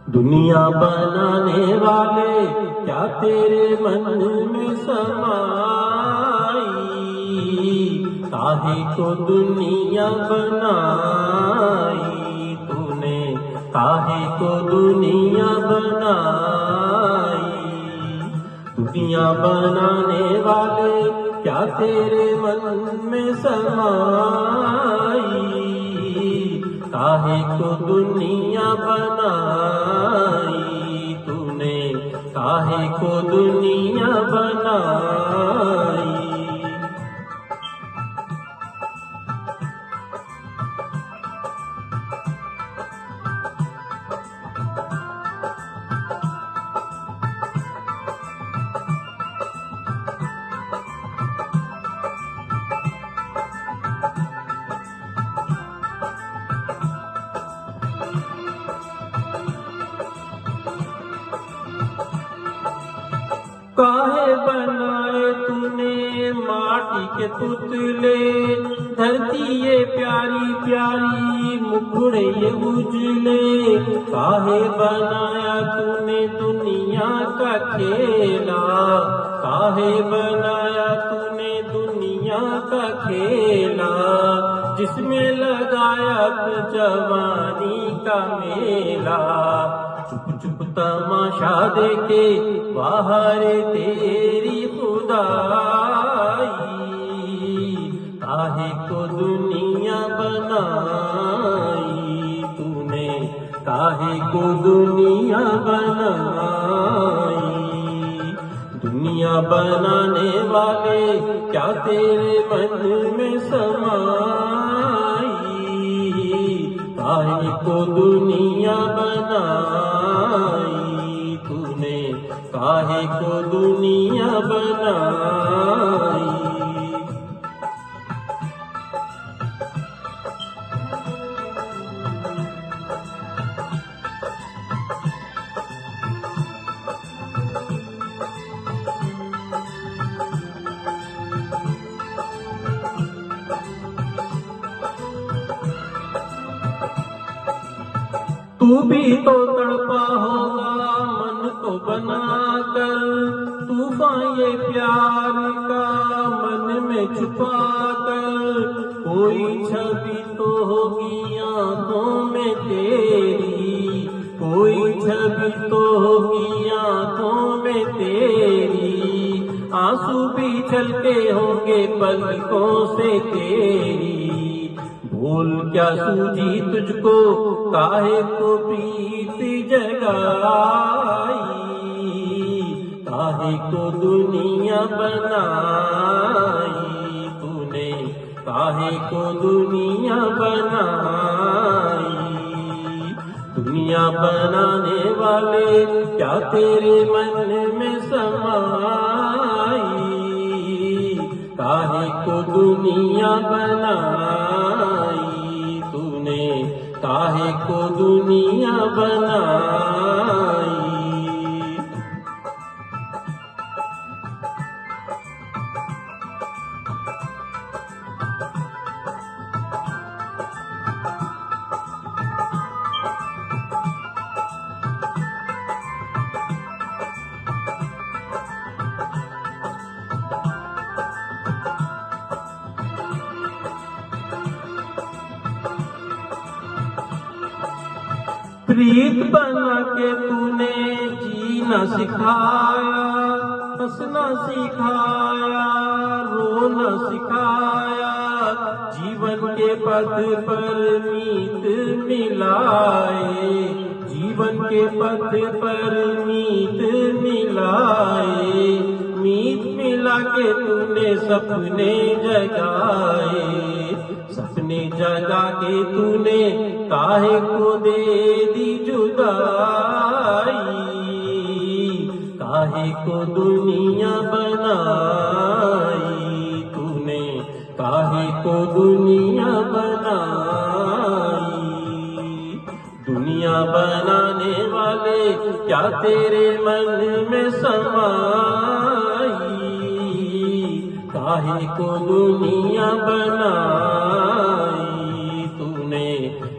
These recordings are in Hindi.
दुनिया बनाने वाले क्या तेरे मन में समाई, काहे को दुनिया बनाई तूने, काहे को दुनिया बनाई। दुनिया बनाने वाले क्या तेरे मन में समाई, काहे को दुनिया बनाई तूने, काहे को दुनिया बनाई। काहे बनाए तूने माटी के पुतले, धरती ये प्यारी प्यारी मुखड़े ये उजले। काहे बनाया तूने दुनिया का खेला, काहे बनाया तूने दुनिया का खेला, जिसमें लगाया तू जवानी का मेला। चुप चुप तमाशा देखे बाहर तेरी खुदाई, काहे को दुनिया बनाई तूने, काहे को दुनिया बनाई। दुनिया बनाने वाले क्या तेरे मन में समाई, काहे को दुनिया बनाई तूने, काहे को दुनिया बनाई। तू भी तो तड़पा होगा मन को बनाकर, तूफान ये प्यार का मन में छुपा कर। कोई छवि तो होगी आंखों में तेरी, कोई छवि तो होगी आंखों में तेरी। आंसू भी छलके होंगे पलकों से तेरी। बोल क्या सूझी तुझको काहे को प्रीत जगाई, काहे को दुनिया बनाई तूने, काहे को दुनिया बनाई। दुनिया बनाने वाले क्या तेरे मन में समाई, काहे को दुनिया बनाई तूने, काहे को दुनिया बनाई। प्रीत बना के तूने जीना सिखाया, हंसना सिखाया, रोना सिखाया। जीवन के पथ पर मीत मिलाए, जीवन के पथ पर मीत मिलाए। मीत मिला के तूने सपने जगाए, सपने जगा के तूने काहे को दे दी जुदाई, काहे को दुनिया बनाई तूने, काहे को दुनिया बनाई। दुनिया बनाने वाले क्या तेरे मन में समाई, काहे को दुनिया बनाई तूने,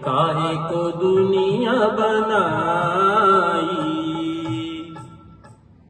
काहे को दुनिया बनाई।